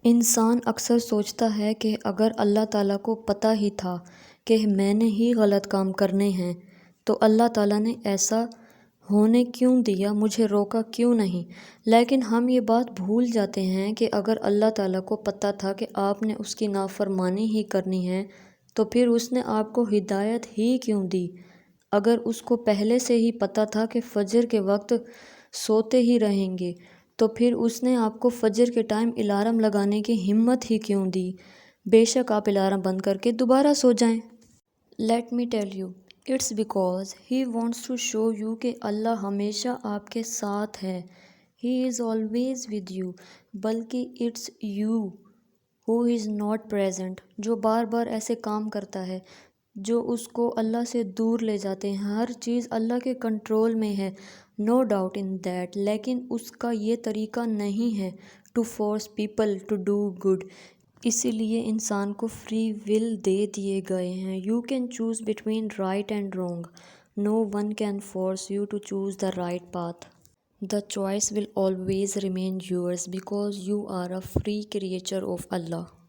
انسان اکثر سوچتا ہے کہ اگر اللہ تعالیٰ کو پتہ ہی تھا کہ میں نے ہی غلط کام کرنے ہیں تو اللہ تعالیٰ نے ایسا ہونے کیوں دیا، مجھے روکا کیوں نہیں؟ لیکن ہم یہ بات بھول جاتے ہیں کہ اگر اللہ تعالیٰ کو پتہ تھا کہ آپ نے اس کی نافرمانی ہی کرنی ہے تو پھر اس نے آپ کو ہدایت ہی کیوں دی؟ اگر اس کو پہلے سے ہی پتہ تھا کہ فجر کے وقت سوتے ہی رہیں گے تو پھر اس نے آپ کو فجر کے ٹائم الارم لگانے کی ہمت ہی کیوں دی؟ بے شک آپ الارم بند کر کے دوبارہ سو جائیں۔ Let me tell you, it's because he wants to show you کہ اللہ ہمیشہ آپ کے ساتھ ہے۔ He is always with you, بلکہ it's you who is not present, جو بار بار ایسے کام کرتا ہے جو اس کو اللہ سے دور لے جاتے ہیں۔ ہر چیز اللہ کے کنٹرول میں ہے، نو ڈاؤٹ ان دیٹ، لیکن اس کا یہ طریقہ نہیں ہے to force people to do good. اسی لیے انسان کو فری ول دے دیے گئے ہیں۔ You can choose between right and wrong, no one can force you to choose the right path. The choice will always remain yours because you are a free creature of Allah.